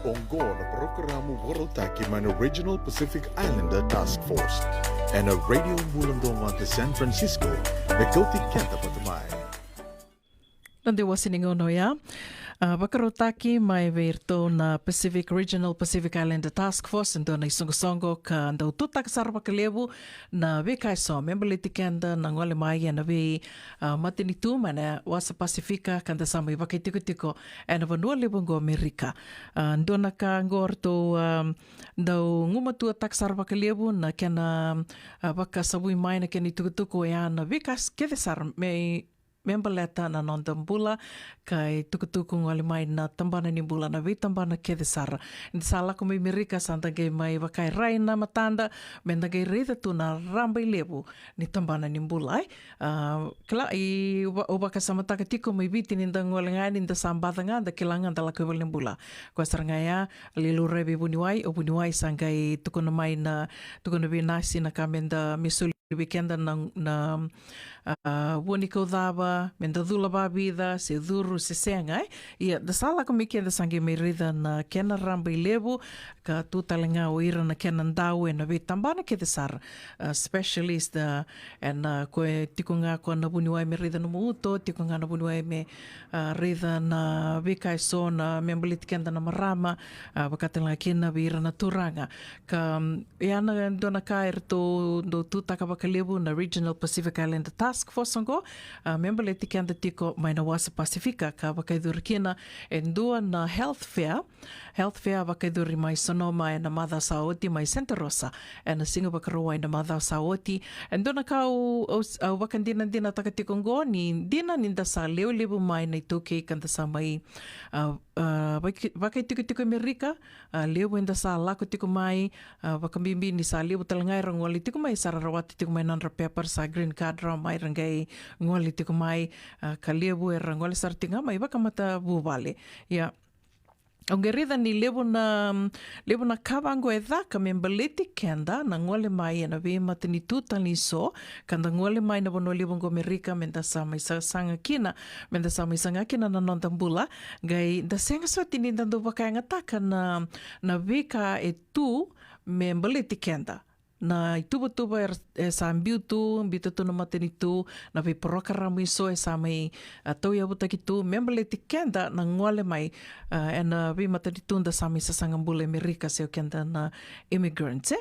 Ongo na programu Warotaki man Regional Pacific Islander Task Force and a radio mulandong to San Francisco, the Kilti Kenta Patamai. Nande wasiningono ya. Bakarotaki mai verto na Pacific Regional Pacific Islander Task Force ndo na isongo-songo ka ndau tutak sarwa kalebu na vekai so membaliti kanda na ngole mai na ve matinitu mana wasa Pasifika kanda samai vakai tiko na vanua lebongo Amerika ndo na ka ngorto ndau ngumatu tak sarwa kalebu na kena vaka sabui mai na keni tukutuko ya na vekas kedesar me membaleta na nondambula kai tukutuku ngoli mai na tambana ni bula na vi tambana kedesara. Insala ko may Amerika santa gay mai wakai rai na matanda menda gay rida tu na rambay lebu ni tambana ni bula ay. Kala i ubaka sa mataka tiko may bitin inda ngoli nga inda sambata nga da kilangan dala ko ni bula. Kwa sarangaya lilu rebi buniwai o buniwai sangay tukuna mai na tukuna binasi na kamenda misuli weekenda na woni ko dava menda dula babida se duru se senga ia da sala ko me kenda sangue me rida na kena ramba lebu ka tu talenga o ira na kena ndau na ve tambana ke de sar specialist and ko tikunga ko na buniwai me rida no muto tikunga na buniwai me rida na ve kai so na membelit kenda na marama bakatela kena vira na turanga ka ia na dona kair to do tu takabakalebu na Regional Pacific Islander Task Force ngo member leti kanda tiko mai na wasa Pasifika ka wakaidur kina endua na health fair wakaidur mai Sonoma na Mother Saoti mai Santa Rosa na singa bakaroa na Mother Saoti enduna ka wakandina dina takatiko ngo ni dina ninda sa lebu mai na itoke kanda sa mai wakai tiko Amerika leo enda sa lako tiko mai wakambimbi ni sa leo talangai rangwali tiko mai sararawati tiko mai non-paper sa green card ra mai rangai ngoli tiko mai ka leo rangwali sartinga mai wakamata bubale ya Ongerida ni lebo na kawango e dhaka membaleti kenda na ngole mai na ve matini tutani so kanda ngole mai na bono lebongo Amerika menda sama sanga kina na nondambula gai da senga so tini dando bakanga taka na veka e tu membaleti kenda na tuba sa ambiutu na matinitu na vi programa iso sa mai toya buta kitu membaleti kenda na ngole mai na vi matinitu da sa mai sasangambula Amerika se kenda na immigrants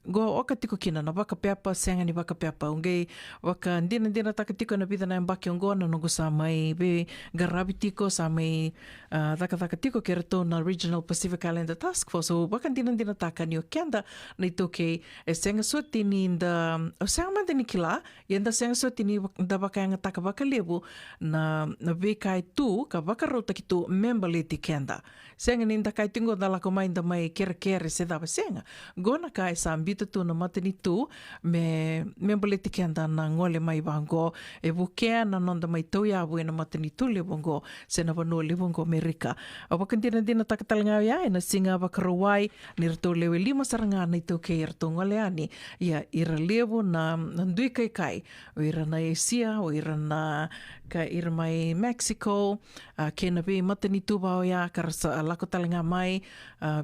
go okatiko kina na baka pepa senga ni baka pepa unge waka ndina takatiko na vida na mbaki ngo na nungu sa mai be garabitiko sa mai takatiko kerto na Regional Pacific Islander Task Force so baka ndina taka ni kenda na itoke e senga so tini da o senga man tini kila yenda senga so tini da baka nga taka baka lebu na vekai tu ka baka rota kitu membaleti kenda senga ninda kai tingo dala ko mai da mai kere se dava senga gona kai sa ambita tu na matini tu me membaleti kenda na ngole mai bango e bukea na nonda mai toya bu na matini tu lebongo se na vano lebongo Amerika o baka dina taka talanga ya na singa baka rawai nirto lewe lima saranga na ito ke to ngole ani ia ira levo na ndui kai o ira na Asia o ira na ka ira mai Mexico kena be matani tuba o ya karasa lako talenga mai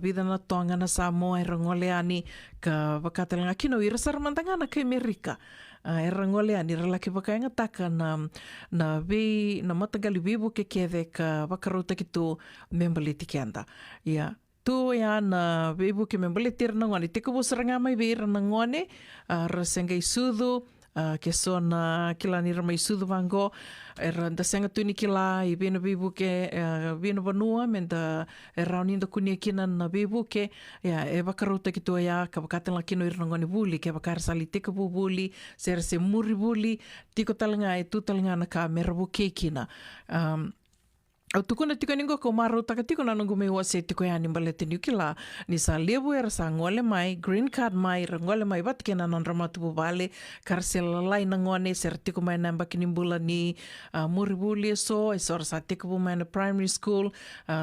vida na tonga na Samoa ira ngole ani ka bakatalenga kino ira sarmandanga na ke Amerika era ngole ani relaki bakainga taka na be na matagali bibu ke keve ka bakarota kitu membaliti kenda ia tu ya na bebu ke membaliti na ngone teko busranga mai be na ngone rasenga isudu ke sona kilani ramai isudu vango era da senga tuni kila i bena bebu ke bena vanua menda era ninda kunia kina na bebu ke ya e bakarota ki to ya ka bakatela kino ir ngoni buli ke bakar sali teko buli ser se muri buli tiko talanga e tu talanga na ka merbu ke kina au tukuna tiko ningo ko maru taka tiko na nungu me wase tiko ya nimbalete niukila ni sa lebu era sa ngole mai green card mai ngole mai bat kena non ramatu bubale karsela lai na ngone ser tiko mai namba kinimbula ni muribuli so esor sa tiko bu mai na primary school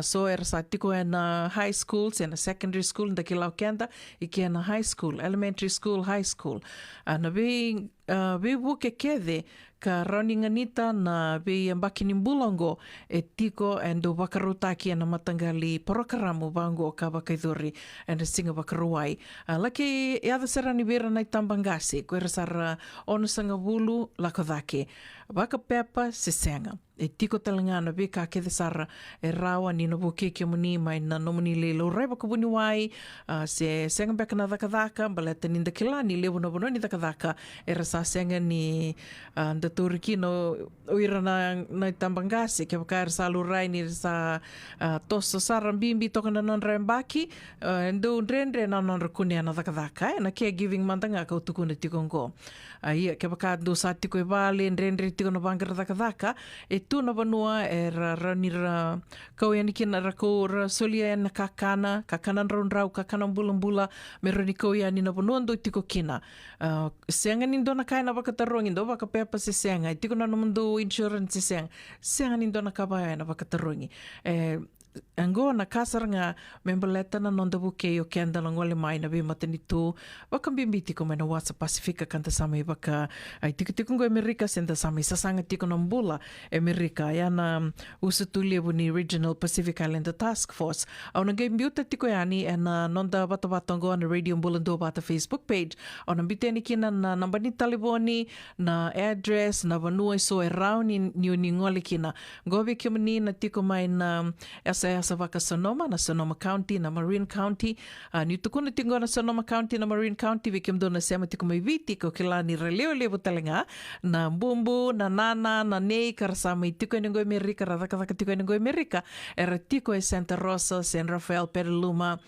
so era sa tiko na high school se na secondary school nda kilau kenda iki na high school elementary school high school na be we wuke kede ka rauni nganita na we ambakini mbulango e tiko and do wakarutaki na matangali porokaramu bango ka wakaidori and singa wakaruai. Laki e ada sarani vera nai tambangasi koe rasara ono sanga wulu lako dhake. Waka pepa se senga. E tiko talangana we ka kede sara e rawa ni no wuke ke muni mai na nomuni le lo rai wakabuni wai se senga beka na dhaka baleta ninda kilani lewo no bono ni dhaka e rasa senga ni da turiki no uira na tambangasi ke waka rasa lurai ni rasa toso sara mbimbi toka na non rembaki ndo ndrendre na non rakune na dhaka na caregiving mantanga ka utukuna tikongo ia ke waka do sa tiko e vale ndrendre tiko no bangar dhaka e tu na vanua e rani ra kau yani kina ra ko ra solia na kakana rau kakana mbula me rani kau yani na vanua ndo tiko kina senga ni ndo na kai na wakatarongi ndo wakapepa se senga tiko na mundo insurance se senga ni ndo na kabaya na wakatarongi Ango na kasaranga membaleta na nonda buke o kenda na ngole mai na be matani tu wakambimbi tiko mai na wasa Pasifika kanta samai waka ai tiko ngo Amerika senda samai sasanga tiko na mbula Amerika ya na usutuli ni Regional Pacific Islander Task Force au na game biuta tiko yani na nonda bata ngo na radio mbulando bata Facebook page au na biteni kina na namba ni taliboni na address na vanua so around ni ngole kina gobe kimni na tiko mai na sa waka Sonoma na Sonoma County na Marin County ni tukuna tingo na Sonoma County na Marin County vikim do na sema tiko mai viti ko kila ni releo levo talenga na bumbu na nana na nei karasama tiko ngo Amerika radaka tiko ngo Amerika era tiko e Santa Rosa San Rafael Petaluma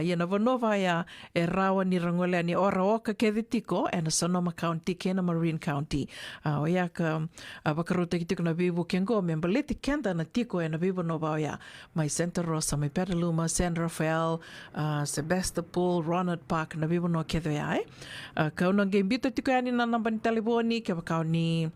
ya na vanova ya e rawa ni rangole ni ora oka ke tiko e na Sonoma County ke na Marin County o ya ka bakaruta tiko na bibu kengo membaleti kenda na tiko e na bibu nova ya mai Santa Rosa, mai Petaluma, San Rafael, Sebastopol, Ronald Park, na vivo no kedo ya Kau na gambito tiko yani na namba ni taliboni, kaya kau ni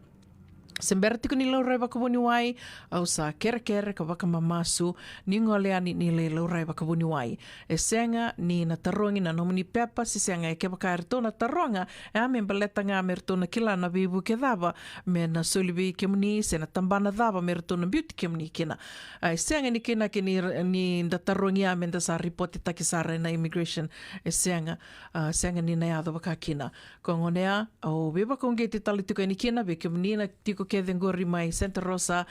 sembera tiko ni lau rai wakabuni wai au sa kere ka waka mamasu ni ngole ani ni le lau rai wakabuni wai e senga ni na tarongi na nomuni pepa si senga e ke waka erto na taronga e ame mbaleta nga merto na kila na bibu ke dava me na solibi ke muni se na tambana dava merto na beauty ke muni kina e senga ni kina ke ni da tarongi ame da sa ripote takisara na immigration e senga ni na yado waka kina kongonea au beba konge te tali tiko ni kina be ke muni na tiko ke dengori mai Santa Rosa,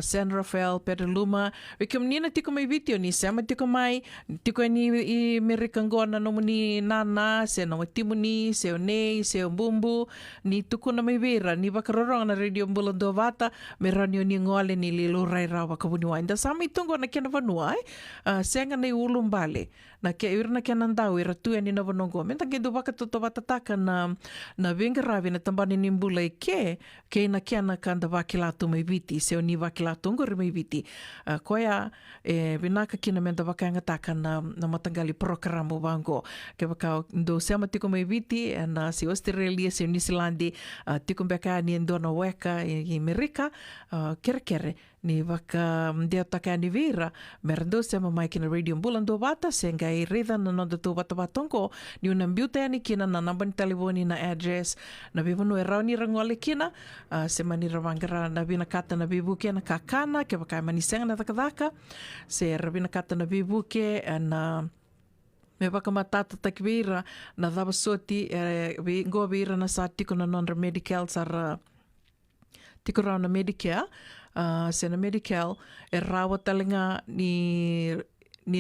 San Rafael, Petaluma. Wiki menina tiko mai video ni sama tiko mai tiko ni i Amerikangona no ni nana se no timuni se o nei se o bumbu ni tuku na mai vera ni wakarorong na radio mbulando vata me ranio ni ngole ni lilo rai rawa kabunua. Inda sama itungo na kena vanua senga nei ulumbale na ke irna kena ndau ira tu ni na vanongo. Menta ke do waka toto watataka na vengaravi na tambani ni mbula ke na kena kanda wakilato mai viti, se o ni wakilato ngori mai viti. Koia vinaka kina menda wakangataka na matangali programo wango. Ke wakao ndo sema tiko mai viti na si Australia, si New Zealand, tiko mbeka ni ndona weka i Amerika, kere ni waka mdeo taka ni vira, merendo sema mai kina radio mbulando wata, senga i reda na nonda tu wata watongo, ni unambiuta yani kina na namba ni taliboni na address, na bivanu e rauni rangwale kina, sema ni rawangara na bina kata na bibuke na kakana, ke wakai manisenga na takadaka, se rabina kata na bibuke, na me waka matata takvira, na dhaba soti, ngoa vira na sa tiko na non medical sara, tiko rao na Medicare, se na Medicare, e rawa talenga ni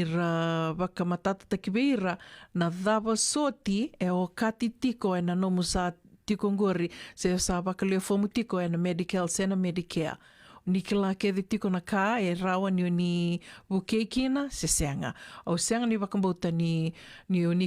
ra waka matata takvira, na dhaba soti, e o kati tiko e na nomu sa tiko ngori, se sa waka leo fomu tiko e na Medicare, se na Medicare. Ni kila ke tiko na ka e rawa ni buke kina se senga o senga ni wakambauta ni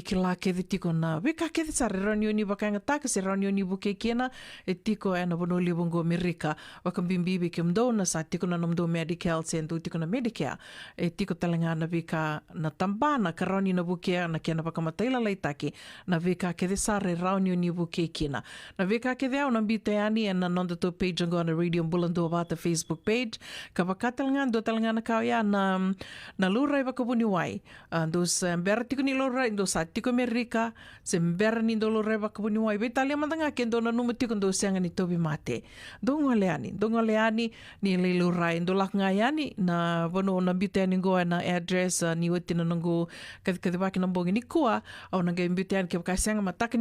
kila ke tiko na weka ke sare ra ni wakanga taka se ra ni buke kina e tiko e na bonoli bongo Amerika wakambimbi ke mdo na sa tiko na mdo medical se ndo tiko na Medicare e tiko talanga na weka na tambana ka ra ni na buke na kena wakamataila laitaki na weka ke sare ra ni buke kina na weka ke au na bita yani e na nonda to page ngo na radio mbulando vata Facebook Facebook page. Kavakatalngan, do talngan na kaya na luray bakabuniway. Dos mbera tiko ni luray, do sa tiko Amerika, se mbera ni do luray bakabuniway. Betali amandanga kendo na numutiko do sianga ni Toby Mate. Do ngoleani ni luray, do lak ngayani na bono na biteani goa na address ni wati na nanggo kadibaki nambongi ni kuwa, au nangay biteani kaya kasianga mataka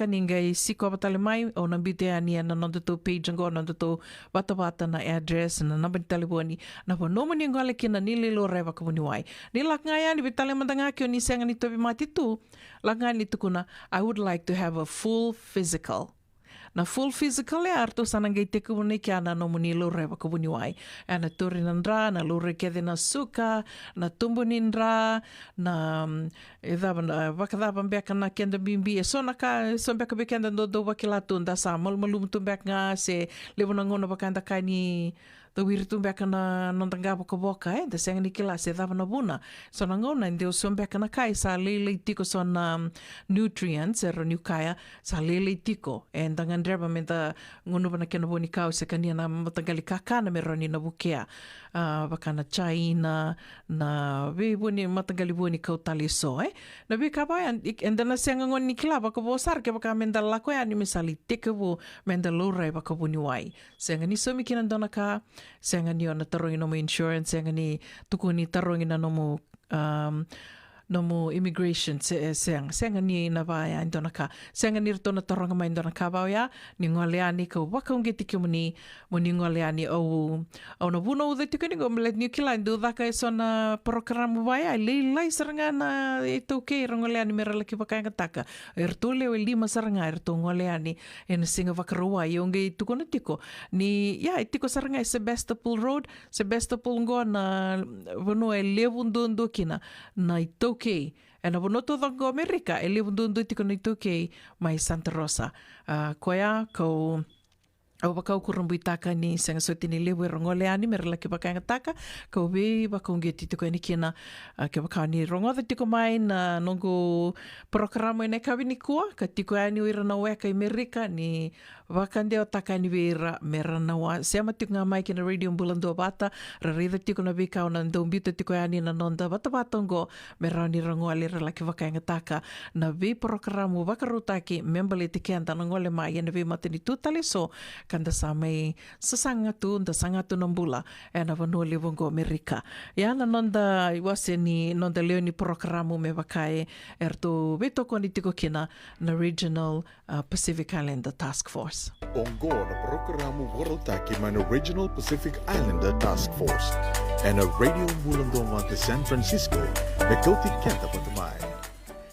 ni ngay siko batali mai, au nang biteani na nandoto page ngo nandoto bata na address na nambang taliboni na bono mo ni ngole kina ni luray bakabuniway. Ni lak ngayani betali amandanga kyo ni sianga ni Toby Mate tu, lak ngayani tu kuna, I would like to have a full physical. Na full physical arto sanang gay teko ni kya na no muni luray bakabuniway. Na turinandra, na luray kede na suka, na tumbunindra, na bakadaban beka na kenda bimbi. So beka bekenda do bakilatun da sa malmalum tumbek nga se lebonangona bakanda kani tawir tumbeka na nondanga boka da senga ni kila se dava na buna. So nangona ndio sumbeka na kai sa lele tiko so na nutrients nukaya sa lele tiko and dangan dreba menta ngono bana kena boni kau se kania na matagali kakana meroni na bukea baka na chai na be boni matagali boni kau tali so na be kabayan and na senga ngon ni kila baka bosar ke baka menda lako ya ni misali tiko bo menda luray baka boni wai senga ni so mikinan dona ka senga ni ona tarongin no mo insurance senga ni tukuni tarongin na no mo immigration senga ni na baya indona ka senga ni rito na taronga ma indona ka baya ni ngoleani ka waka unge tiki mo ni ngoleani au na buno ude tiki ni gomelet ni kila ndu daka so na program baya lai saranga na ito ke ngoleani mera laki baka nga taka erto leo 5 saranga erto ngoleani en singa vakaruwa yonge tukuna tiko ni tiko saranga Sebastopol Road Sebastopol ngo na buno levundu kina na ito okay. And abono to go America, elevundu tiko na ito okay, may Santa Rosa. Koya ko au baka kurumbu itaka ni senga soti ni lewe rongoleani merela ke baka ngataka ko be baka ngeti tiko ni kina ke baka ni rongo tiko mai na nongo programa ne kabini kua ka tiko ani wira na weka Amerika ni baka ndeo taka ni wira merana wa sema tiko ngamai kina radio mbulando bata rarida tiko na bika ona ndo mbito tiko ani na nonda bata batongo merani rongoale rela ke baka ngataka na be programa baka rutaki membali tiki anda ngole mai na be mateni tutali so kanda samay sasangatu ng bula na vanuli vongo Amerika. Yana nonda iwase ni nonda leo ni programo me bakae erto beto konitiko kina na Regional Pacific Islander Task Force. Ongo na programo warotaki man Regional Pacific Islander Task Force and a radio mulandong at San Francisco, Mekoti Kenta Patumay.